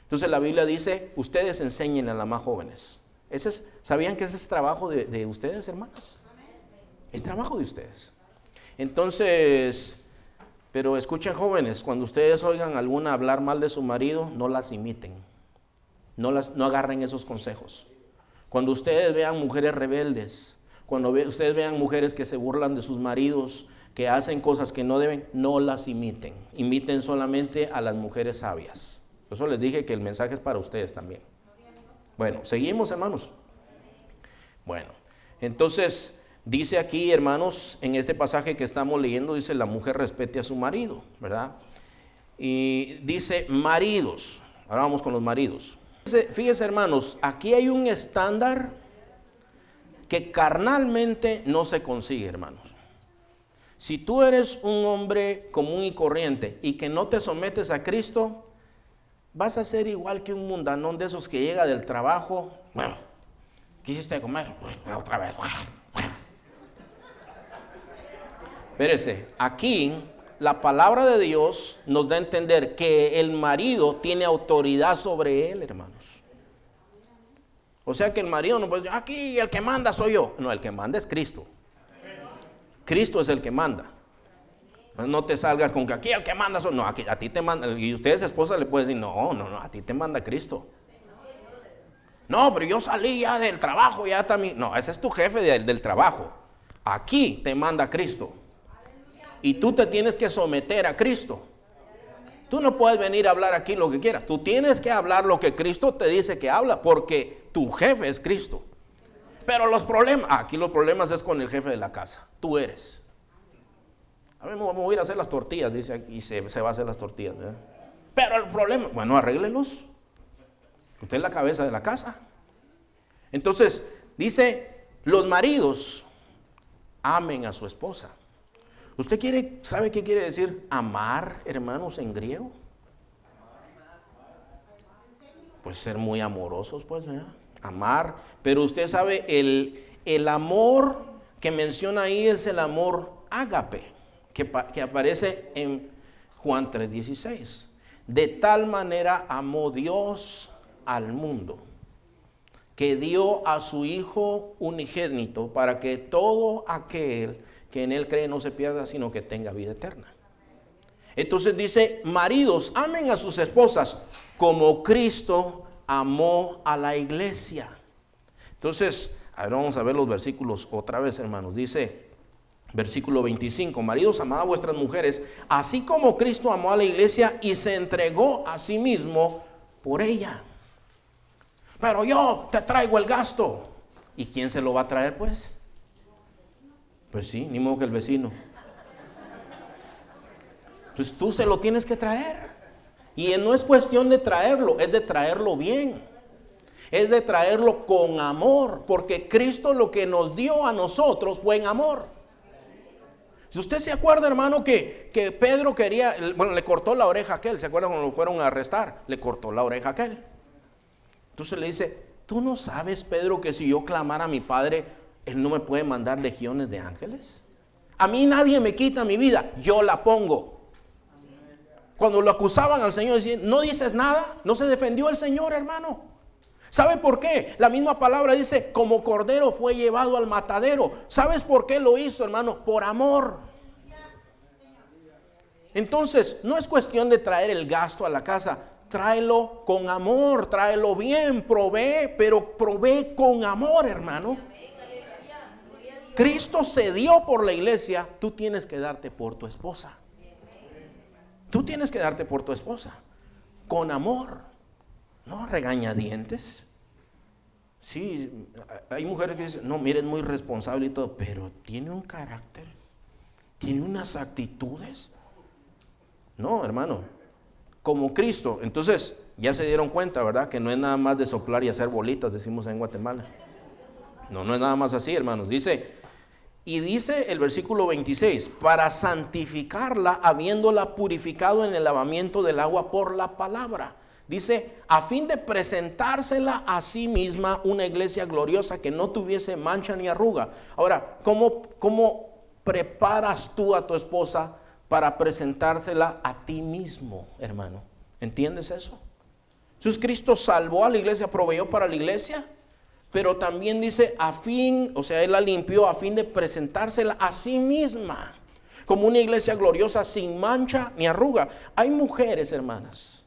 Entonces la Biblia dice, ustedes enseñen a las más jóvenes. ¿Sabían que ese es trabajo de ustedes, hermanas? Es trabajo de ustedes. Entonces, pero escuchen, jóvenes, cuando ustedes oigan a alguna hablar mal de su marido, no las imiten. No agarren esos consejos. Cuando ustedes vean mujeres rebeldes, cuando ustedes vean mujeres que se burlan de sus maridos, que hacen cosas que no deben, no las imiten. Imiten solamente a las mujeres sabias. Por eso les dije que el mensaje es para ustedes también. Bueno, seguimos, hermanos. Bueno, entonces dice aquí, hermanos, en este pasaje que estamos leyendo, dice la mujer respete a su marido, ¿verdad? Y dice maridos. Ahora vamos con los maridos. Fíjense, hermanos, aquí hay un estándar que carnalmente no se consigue, hermanos. Si tú eres un hombre común y corriente y que no te sometes a Cristo, vas a ser igual que un mundanón de esos que llega del trabajo. Bueno, ¿qué hiciste comer? Otra vez. Espérese, aquí la palabra de Dios nos da a entender que el marido tiene autoridad sobre él, hermanos. O sea que el marido no puede decir, aquí el que manda soy yo. No, el que manda es Cristo. Cristo es el que manda. No te salgas con que aquí el que manda soy yo. No, aquí, a ti te manda. Y ustedes, esposa, le pueden decir, no, a ti te manda Cristo. No, pero yo salí ya del trabajo, ya también. No, ese es tu jefe del trabajo. Aquí te manda Cristo. Y tú te tienes que someter a Cristo. Tú no puedes venir a hablar aquí lo que quieras. Tú tienes que hablar lo que Cristo te dice que habla, porque tu jefe es Cristo. Pero los problemas, aquí los problemas es con el jefe de la casa. Tú eres. A mí me voy a ir a hacer las tortillas, dice aquí, y se va a hacer las tortillas, ¿verdad? Pero el problema, bueno, arréglelos. Usted es la cabeza de la casa. Entonces, dice, los maridos amen a su esposa. ¿Sabe qué quiere decir amar, hermanos, en griego? Pues ser muy amorosos, pues, ¿verdad? Amar. Pero usted sabe, el amor que menciona ahí es el amor ágape, que aparece en Juan 3:16. De tal manera amó Dios al mundo, que dio a su Hijo unigénito, para que todo aquel que en Él cree no se pierda, sino que tenga vida eterna. Entonces dice, maridos, amen a sus esposas como Cristo amó a la iglesia. Entonces, ahora vamos a ver los versículos otra vez, hermanos. Dice, versículo 25, maridos, amad a vuestras mujeres, así como Cristo amó a la iglesia y se entregó a sí mismo por ella. Pero yo te traigo el gasto. ¿Y quién se lo va a traer, pues? Pues sí, ni modo que el vecino. Pues tú se lo tienes que traer. Y no es cuestión de traerlo, es de traerlo bien. Es de traerlo con amor, porque Cristo lo que nos dio a nosotros fue en amor. Si usted se acuerda, hermano, que Pedro quería, bueno, le cortó la oreja a aquel. ¿Se acuerdan cuando lo fueron a arrestar? Le cortó la oreja a aquel. Entonces le dice, ¿tú no sabes, Pedro, que si yo clamara a mi Padre, Él no me puede mandar legiones de ángeles? A mí nadie me quita mi vida, yo la pongo. Cuando lo acusaban al Señor, decían, ¿no dices nada? ¿No se defendió el Señor, hermano? ¿Sabe por qué? La misma palabra dice, como cordero fue llevado al matadero. ¿Sabes por qué lo hizo, hermano? Por amor. Entonces, no es cuestión de traer el gasto a la casa. Tráelo con amor, tráelo bien, provee, pero provee con amor, hermano. Cristo se dio por la iglesia, tú tienes que darte por tu esposa. Tú tienes que darte por tu esposa, con amor, no regañadientes. Sí, hay mujeres que dicen, no, mire, es muy responsable y todo, pero tiene un carácter, tiene unas actitudes. No, hermano. Como Cristo. Entonces, ya se dieron cuenta, ¿verdad? Que no es nada más de soplar y hacer bolitas, decimos en Guatemala. No es nada más así, hermanos. Dice el versículo 26, para santificarla, habiéndola purificado en el lavamiento del agua por la palabra. Dice, a fin de presentársela a sí misma una iglesia gloriosa que no tuviese mancha ni arruga. Ahora, ¿cómo preparas tú a tu esposa para presentársela a ti mismo, hermano? ¿Entiendes eso? Entonces Cristo salvó a la iglesia, proveyó para la iglesia, pero también dice Él la limpió a fin de presentársela a sí misma, como una iglesia gloriosa sin mancha ni arruga. Hay mujeres, hermanas,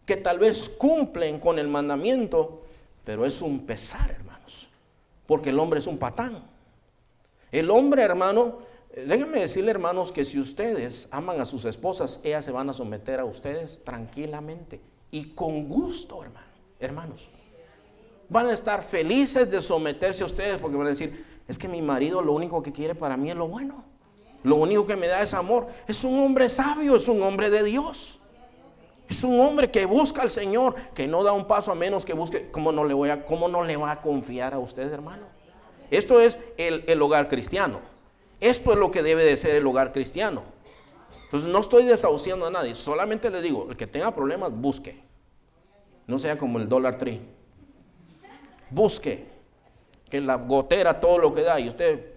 que tal vez cumplen con el mandamiento, pero es un pesar, hermanos, porque el hombre es un patán. El hombre, hermano, déjenme decirle, hermanos, que si ustedes aman a sus esposas, ellas se van a someter a ustedes tranquilamente y con gusto, hermanos. Van a estar felices de someterse a ustedes, porque van a decir, es que mi marido lo único que quiere para mí es lo bueno. Lo único que me da es amor. Es un hombre sabio, es un hombre de Dios. Es un hombre que busca al Señor, que no da un paso a menos que busque. ¿Cómo no le va a confiar a usted, hermano? Esto es el hogar cristiano. Esto es lo que debe de ser el hogar cristiano. Entonces no estoy desahuciando a nadie, solamente le digo, el que tenga problemas, busque. No sea como el Dollar Tree. Busque, que la gotera todo lo que da y usted.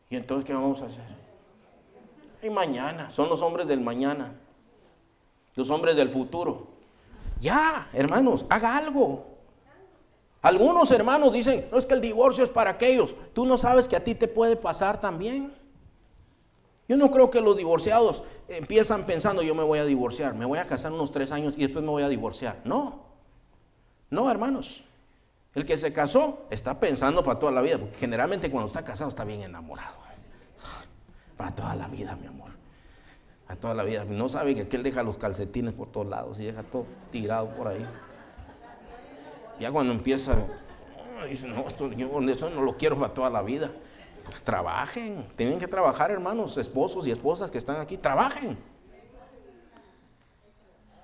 ¿Y entonces qué vamos a hacer? Y mañana, son los hombres del mañana, los hombres del futuro. Ya, hermanos, haga algo. Algunos hermanos dicen, no, es que el divorcio es para aquellos. Tú no sabes que a ti te puede pasar también. Yo no creo que los divorciados empiezan pensando, yo me voy a divorciar, me voy a casar unos 3 años y después me voy a divorciar. No, hermanos. El que se casó está pensando para toda la vida, porque generalmente cuando está casado está bien enamorado. Para toda la vida, mi amor. Para toda la vida. No sabe que aquel deja los calcetines por todos lados y deja todo tirado por ahí. Ya cuando empieza, dice, no, eso no lo quiero para toda la vida. Pues trabajen, tienen que trabajar, hermanos, esposos y esposas que están aquí, trabajen.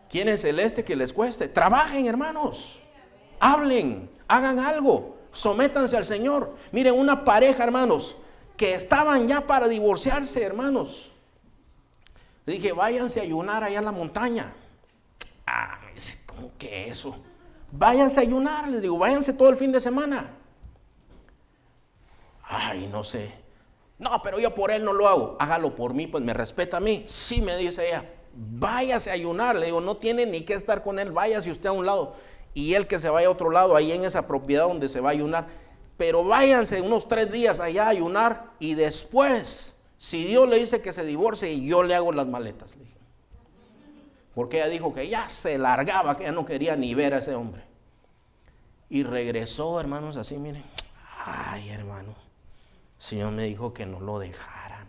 ¿Quieren celeste que les cueste? Trabajen, hermanos, hablen, hagan algo, sométanse al Señor. Miren, una pareja, hermanos, que estaban ya para divorciarse, hermanos. Le dije, váyanse a ayunar allá en la montaña. Me dice, ¿cómo que eso? Váyanse a ayunar, les digo, váyanse todo el fin de semana. Ay, no sé. No, pero yo por él no lo hago. Hágalo por mí, pues me respeta a mí. Sí, me dice ella, váyase a ayunar. Le digo, no tiene ni que estar con él, váyase usted a un lado. Y él que se vaya a otro lado, ahí en esa propiedad donde se va a ayunar. Pero váyanse unos 3 días allá a ayunar y después, si Dios le dice que se divorcie, yo le hago las maletas. Le dije. Porque ella dijo que ya se largaba, que ya no quería ni ver a ese hombre. Y regresó, hermanos, así, miren. Ay, hermano, el Señor me dijo que no lo dejara,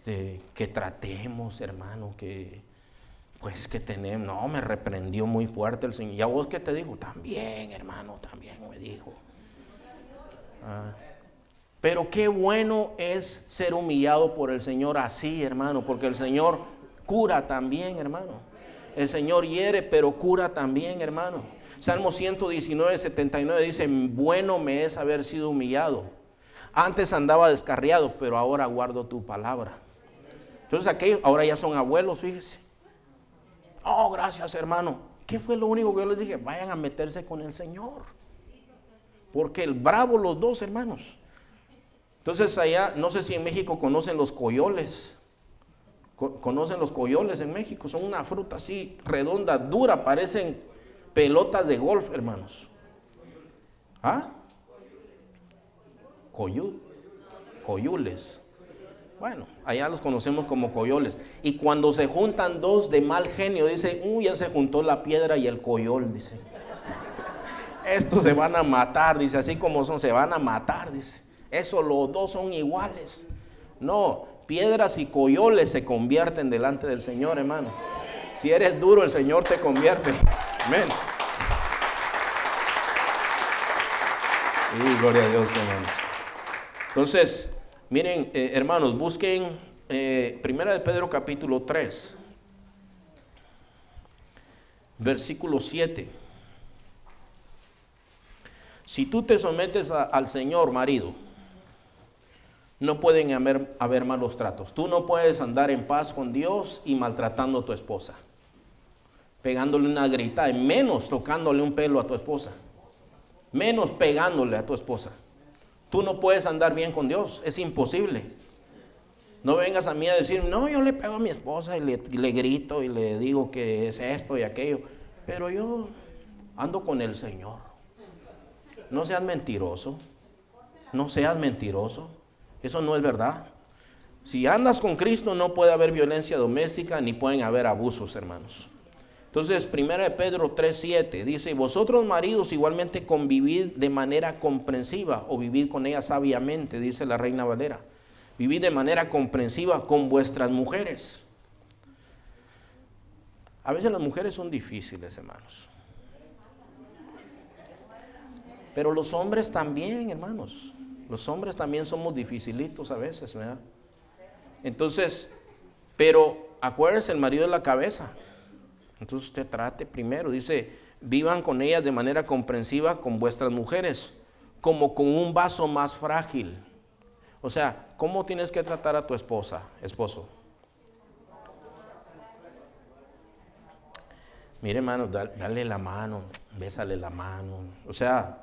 que tratemos, hermano, que pues que tenemos. No, me reprendió muy fuerte el Señor. ¿Y a vos qué te dijo? También, hermano, también me dijo. Pero qué bueno es ser humillado por el Señor así, hermano, porque el Señor cura también, hermano. El Señor hiere, pero cura también, hermano. Salmo 119, 79 dice, bueno me es haber sido humillado. Antes andaba descarriado, pero ahora guardo tu palabra. Entonces aquellos ahora ya son abuelos, fíjese. Oh, gracias, hermano. ¿Qué fue lo único que yo les dije? Vayan a meterse con el Señor. Porque el bravo los dos, hermanos. Entonces allá, no sé si en México conocen los coyoles. ¿Conocen los coyoles en México? Son una fruta así redonda, dura, parecen pelotas de golf, hermanos. Coyules. Bueno, allá los conocemos como coyoles. Y cuando se juntan dos de mal genio, dice, ya se juntó la piedra y el coyol, dice. Estos se van a matar, dice, así como son, se van a matar, dice. Eso, los dos son iguales. No, piedras y coyoles se convierten delante del Señor, hermano. Si eres duro, el Señor te convierte. Amén. Y gloria a Dios, hermanos. Entonces, miren, hermanos, busquen Primera de Pedro capítulo 3, versículo 7. Si tú te sometes al Señor, marido, no pueden haber malos tratos. Tú no puedes andar en paz con Dios y maltratando a tu esposa, pegándole una gritada, menos tocándole un pelo a tu esposa, menos pegándole a tu esposa. Tú no puedes andar bien con Dios, es imposible. No vengas a mí a decir, no, yo le pego a mi esposa y le grito y le digo que es esto y aquello, pero yo ando con el Señor. No seas mentiroso, no seas mentiroso, eso no es verdad. Si andas con Cristo no puede haber violencia doméstica ni pueden haber abusos, hermanos. Entonces, 1 Pedro 3:7 dice, vosotros maridos igualmente convivid de manera comprensiva o vivid con ella sabiamente, dice la Reina Valera. Vivid de manera comprensiva con vuestras mujeres. A veces las mujeres son difíciles, hermanos. Pero los hombres también, hermanos. Los hombres también somos dificilitos a veces, ¿verdad? Entonces, pero acuérdense, el marido es la cabeza. Entonces usted trate primero, dice, vivan con ellas de manera comprensiva con vuestras mujeres, como con un vaso más frágil. O sea, ¿cómo tienes que tratar a tu esposa, esposo? Mire, hermano, dale la mano, bésale la mano. O sea,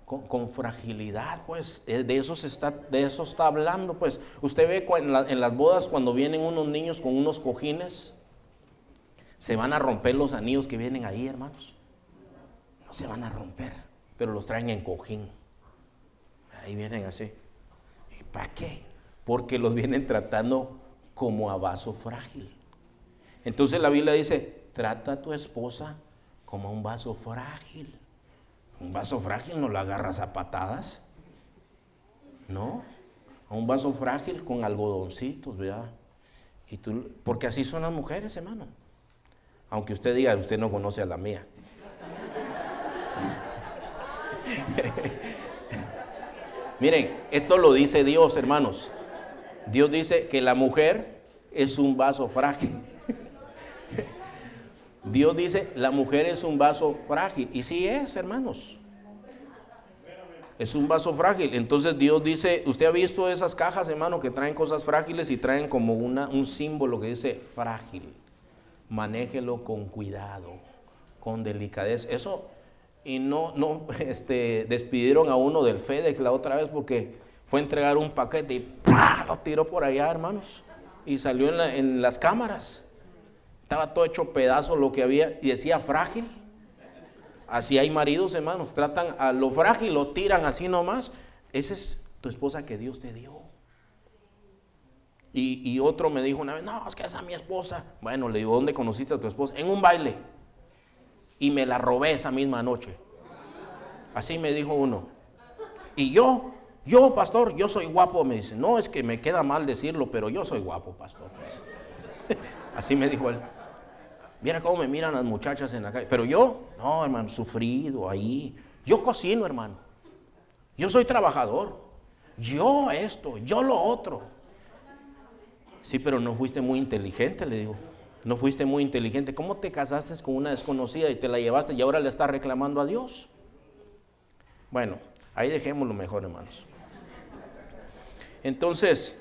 con fragilidad, pues, de eso está hablando, pues. Usted ve en las bodas cuando vienen unos niños con unos cojines, se van a romper los anillos que vienen ahí, hermanos. No se van a romper, pero los traen en cojín. Ahí vienen así. ¿Y para qué? Porque los vienen tratando como a vaso frágil. Entonces la Biblia dice, trata a tu esposa como a un vaso frágil. Un vaso frágil no lo agarras a patadas. No, a un vaso frágil con algodoncitos, ¿verdad? Porque así son las mujeres, hermano. Aunque usted diga, usted no conoce a la mía. Miren, esto lo dice Dios, hermanos. Dios dice que la mujer es un vaso frágil. Dios dice, la mujer es un vaso frágil. Y sí es, hermanos. Es un vaso frágil. Entonces Dios dice, usted ha visto esas cajas, hermano, que traen cosas frágiles y traen como un símbolo que dice frágil. Manéjelo con cuidado, con delicadeza. Eso, y no despidieron a uno del FedEx la otra vez porque fue a entregar un paquete y ¡pah!, lo tiró por allá, hermanos. Y salió en las cámaras. Estaba todo hecho pedazo lo que había y decía frágil. Así hay maridos, hermanos, tratan a lo frágil, lo tiran así nomás. Esa es tu esposa que Dios te dio. Y otro me dijo una vez, no, es que esa es mi esposa. Bueno, le digo, ¿dónde conociste a tu esposa? En un baile. Y me la robé esa misma noche. Así me dijo uno. Y yo, pastor, yo soy guapo. Me dice, no, es que me queda mal decirlo, pero yo soy guapo, pastor. Así me dijo él. Mira cómo me miran las muchachas en la calle. Pero yo, no, hermano, sufrido ahí. Yo cocino, hermano. Yo soy trabajador. Yo esto, yo lo otro. Sí, pero no fuiste muy inteligente, le digo. No fuiste muy inteligente. ¿Cómo te casaste con una desconocida y te la llevaste y ahora le estás reclamando a Dios? Bueno, ahí dejémoslo mejor, hermanos. Entonces,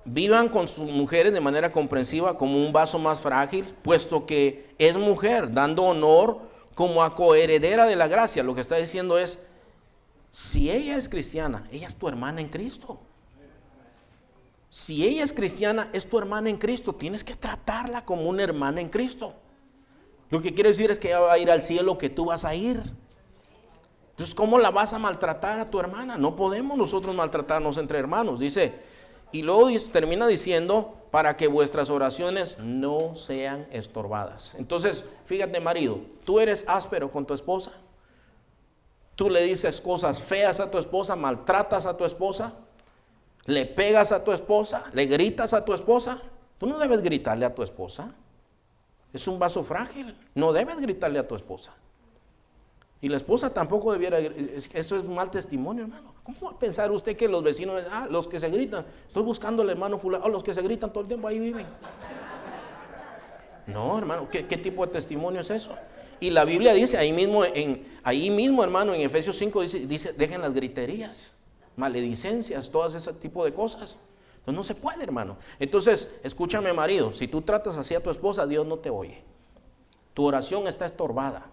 vivan con sus mujeres de manera comprensiva como un vaso más frágil, puesto que es mujer, dando honor como a coheredera de la gracia. Lo que está diciendo es, si ella es cristiana, ella es tu hermana en Cristo. Si ella es cristiana, es tu hermana en Cristo. Tienes que tratarla como una hermana en Cristo. Lo que quiere decir es que ella va a ir al cielo, que tú vas a ir. Entonces, ¿cómo la vas a maltratar a tu hermana? No podemos nosotros maltratarnos entre hermanos. Dice, y luego termina diciendo, para que vuestras oraciones no sean estorbadas. Entonces, fíjate, marido, tú eres áspero con tu esposa. Tú le dices cosas feas a tu esposa, maltratas a tu esposa, le pegas a tu esposa, le gritas a tu esposa. Tú no debes gritarle a tu esposa. Es un vaso frágil. No debes gritarle a tu esposa. Y la esposa tampoco debiera. Eso es un mal testimonio, hermano. ¿Cómo va a pensar usted que los vecinos, los que se gritan, estoy buscando al hermano fulano, los que se gritan todo el tiempo ahí viven? No, hermano, ¿qué tipo de testimonio es eso? Y la Biblia dice, ahí mismo, hermano, en Efesios 5 dice, dejen las griterías, maledicencias, todas ese tipo de cosas. Entonces no se puede, hermano. Entonces, escúchame, marido, si tú tratas así a tu esposa, Dios no te oye. Tu oración está estorbada.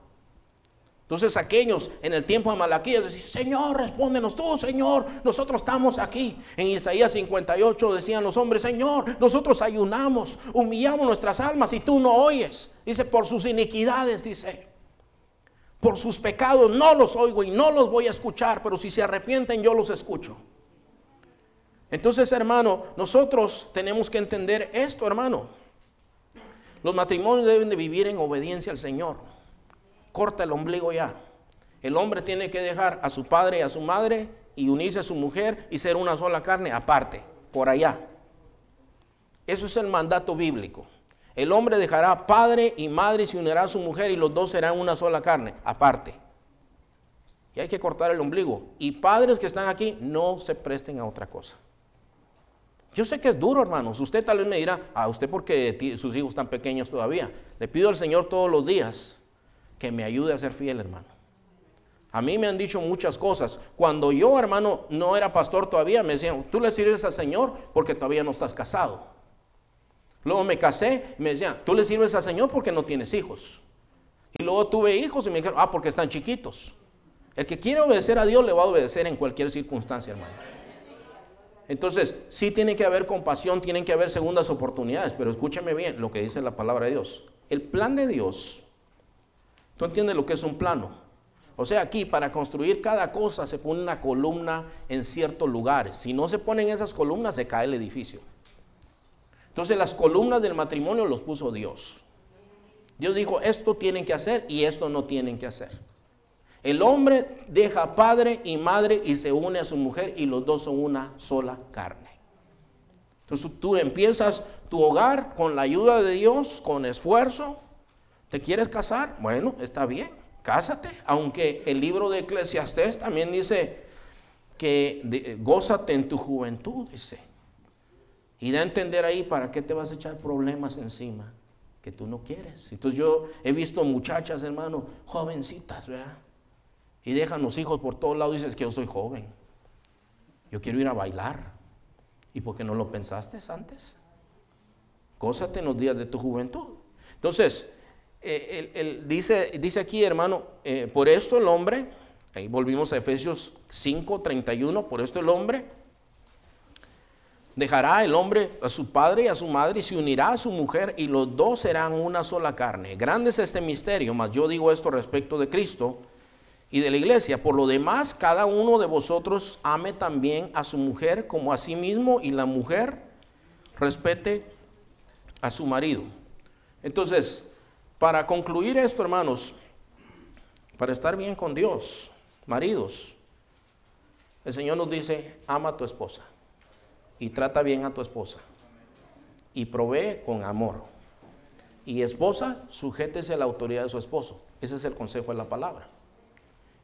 Entonces aquellos en el tiempo de Malaquías decían, Señor, respóndenos tú, Señor, nosotros estamos aquí. En Isaías 58 decían los hombres, Señor, nosotros ayunamos, humillamos nuestras almas y tú no oyes. Dice, por sus iniquidades, dice, por sus pecados no los oigo y no los voy a escuchar, pero si se arrepienten yo los escucho. Entonces, hermano, nosotros tenemos que entender esto, hermano. Los matrimonios deben de vivir en obediencia al Señor. Corta el ombligo ya. El hombre tiene que dejar a su padre y a su madre y unirse a su mujer y ser una sola carne aparte, por allá. Eso es el mandato bíblico. El hombre dejará padre y madre y se unirá a su mujer y los dos serán una sola carne, aparte. Y hay que cortar el ombligo. Y padres que están aquí, no se presten a otra cosa. Yo sé que es duro, hermanos. Usted tal vez me dirá, usted porque sus hijos están pequeños todavía. Le pido al Señor todos los días que me ayude a ser fiel, hermano. A mí me han dicho muchas cosas. Cuando yo, hermano, no era pastor todavía, me decían, tú le sirves al Señor porque todavía no estás casado. Luego me casé y me decían, tú le sirves al Señor porque no tienes hijos. Y luego tuve hijos y me dijeron, porque están chiquitos. El que quiere obedecer a Dios le va a obedecer en cualquier circunstancia, hermanos. Entonces, sí tiene que haber compasión, tienen que haber segundas oportunidades, pero escúchame bien lo que dice la palabra de Dios. El plan de Dios, ¿tú entiendes lo que es un plano? O sea, aquí para construir cada cosa se pone una columna en ciertos lugares. Si no se ponen esas columnas, se cae el edificio. Entonces las columnas del matrimonio los puso Dios. Dios dijo, esto tienen que hacer y esto no tienen que hacer. El hombre deja padre y madre y se une a su mujer y los dos son una sola carne. Entonces tú empiezas tu hogar con la ayuda de Dios, con esfuerzo. ¿Te quieres casar? Bueno, está bien, cásate. Aunque el libro de Eclesiastés también dice que gózate en tu juventud, dice. Y da a entender ahí, ¿para qué te vas a echar problemas encima que tú no quieres? Entonces yo he visto muchachas, hermano, jovencitas, ¿verdad? Y dejan los hijos por todos lados y dices que yo soy joven. Yo quiero ir a bailar. ¿Y por qué no lo pensaste antes? Gózate en los días de tu juventud. Entonces, dice aquí, hermano, por esto el hombre, ahí volvimos a Efesios 5:31, por esto el hombre dejará el hombre a su padre y a su madre y se unirá a su mujer y los dos serán una sola carne. Grande es este misterio, mas yo digo esto respecto de Cristo y de la iglesia. Por lo demás, cada uno de vosotros ame también a su mujer como a sí mismo y la mujer respete a su marido. Entonces, para concluir esto, hermanos, para estar bien con Dios, maridos, el Señor nos dice, ama a tu esposa y trata bien a tu esposa y provee con amor. Y esposa, sujétese a la autoridad de su esposo. Ese es el consejo de la palabra.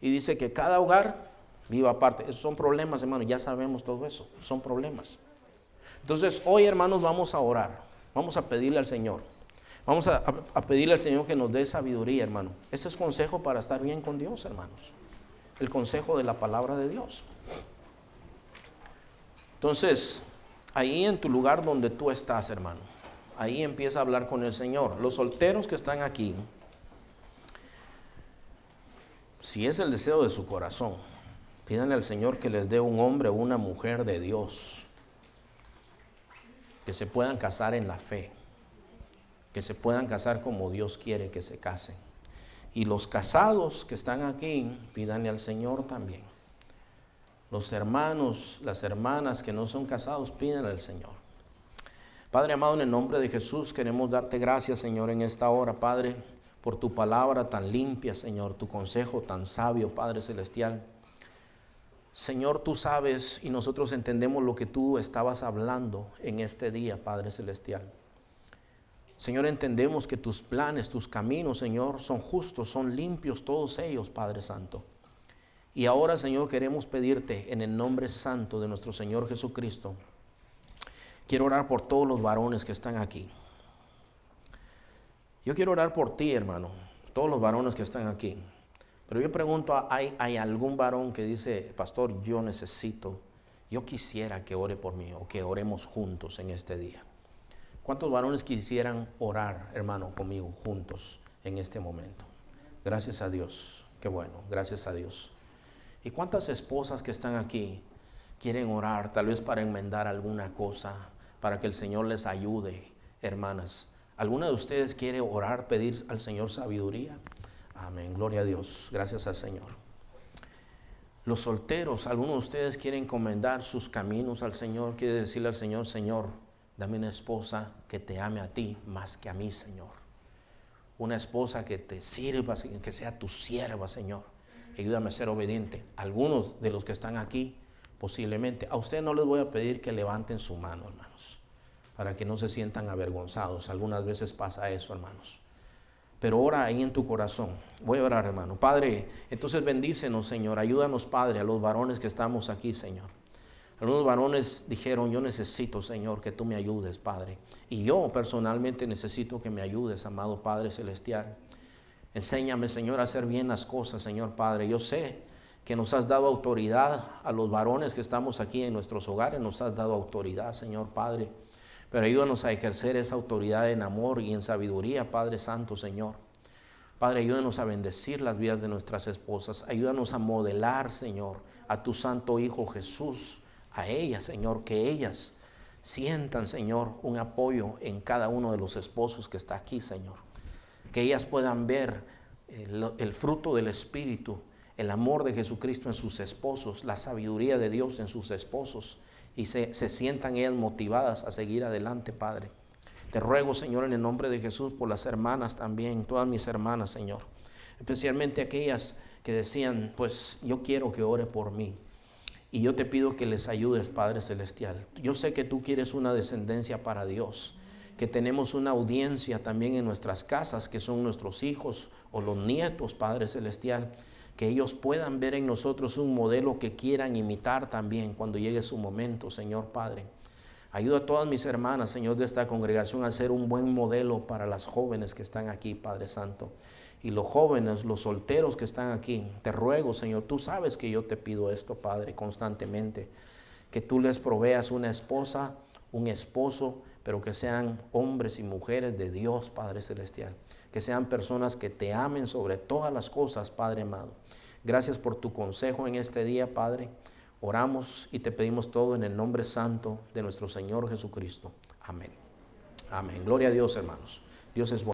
Y dice que cada hogar viva aparte. Esos son problemas, hermanos, ya sabemos todo eso, son problemas. Entonces, hoy, hermanos, vamos a orar, vamos a pedirle al Señor. Vamos a pedirle al Señor que nos dé sabiduría, hermano. Este es consejo para estar bien con Dios, hermanos. El consejo de la palabra de Dios. Entonces, ahí en tu lugar donde tú estás, hermano, ahí empieza a hablar con el Señor. Los solteros que están aquí, si es el deseo de su corazón, pídanle al Señor que les dé un hombre o una mujer de Dios, que se puedan casar en la fe, que se puedan casar como Dios quiere que se casen. Y los casados que están aquí, pídanle al Señor también. Los hermanos, las hermanas que no son casados, pídanle al Señor. Padre amado, en el nombre de Jesús queremos darte gracias, Señor, en esta hora, Padre, por tu palabra tan limpia, Señor, tu consejo tan sabio, Padre celestial. Señor, tú sabes y nosotros entendemos lo que tú estabas hablando en este día, Padre celestial. Señor, entendemos que tus planes, tus caminos, Señor, son justos, son limpios todos ellos, Padre Santo. Y ahora, Señor, queremos pedirte en el nombre santo de nuestro Señor Jesucristo. Quiero orar por todos los varones que están aquí. Yo quiero orar por ti, hermano, todos los varones que están aquí. Pero yo pregunto, ¿hay algún varón que dice, pastor, yo quisiera que ore por mí o que oremos juntos en este día? ¿Cuántos varones quisieran orar, hermano, conmigo juntos en este momento? Gracias a Dios, qué bueno, gracias a Dios. ¿Y cuántas esposas que están aquí quieren orar, tal vez para enmendar alguna cosa, para que el Señor les ayude, hermanas? ¿Alguna de ustedes quiere orar, pedir al Señor sabiduría? Amén, gloria a Dios, gracias al Señor. Los solteros, algunos de ustedes quieren encomendar sus caminos al Señor, quiere decirle al Señor, Señor, dame una esposa que te ame a ti más que a mí, Señor. Una esposa que te sirva, que sea tu sierva, Señor. Ayúdame a ser obediente. Algunos de los que están aquí, posiblemente, a ustedes no les voy a pedir que levanten su mano, hermanos, para que no se sientan avergonzados. Algunas veces pasa eso, hermanos. Pero ora ahí en tu corazón. Voy a orar, hermano. Padre, entonces bendícenos, Señor. Ayúdanos, Padre, a los varones que estamos aquí, Señor. Algunos varones dijeron, yo necesito, Señor, que tú me ayudes, Padre. Y yo personalmente necesito que me ayudes, amado Padre Celestial. Enséñame, Señor, a hacer bien las cosas, Señor Padre. Yo sé que nos has dado autoridad a los varones que estamos aquí en nuestros hogares. Nos has dado autoridad, Señor Padre. Pero ayúdanos a ejercer esa autoridad en amor y en sabiduría, Padre Santo, Señor. Padre, ayúdanos a bendecir las vidas de nuestras esposas. Ayúdanos a modelar, Señor, a tu santo Hijo Jesús, a ellas, Señor, que ellas sientan, Señor, un apoyo en cada uno de los esposos que está aquí, Señor. Que ellas puedan ver el fruto del Espíritu, el amor de Jesucristo en sus esposos, la sabiduría de Dios en sus esposos, y se sientan ellas motivadas a seguir adelante, Padre. Te ruego, Señor, en el nombre de Jesús, por las hermanas también, todas mis hermanas, Señor. Especialmente aquellas que decían, pues yo quiero que ore por mí. Y yo te pido que les ayudes, Padre Celestial. Yo sé que tú quieres una descendencia para Dios, que tenemos una audiencia también en nuestras casas, que son nuestros hijos o los nietos, Padre Celestial, que ellos puedan ver en nosotros un modelo que quieran imitar también cuando llegue su momento, Señor Padre. Ayuda a todas mis hermanas, Señor, de esta congregación a ser un buen modelo para las jóvenes que están aquí, Padre Santo. y los jóvenes, los solteros que están aquí. Te ruego, Señor, tú sabes que yo te pido esto, Padre, constantemente, que tú les proveas una esposa, un esposo, pero que sean hombres y mujeres de Dios, Padre Celestial, que sean personas que te amen sobre todas las cosas, Padre amado. Gracias por tu consejo en este día, Padre. Oramos y te pedimos todo en el nombre santo de nuestro Señor Jesucristo. Amén. Amén. Gloria a Dios, hermanos. Dios es bueno.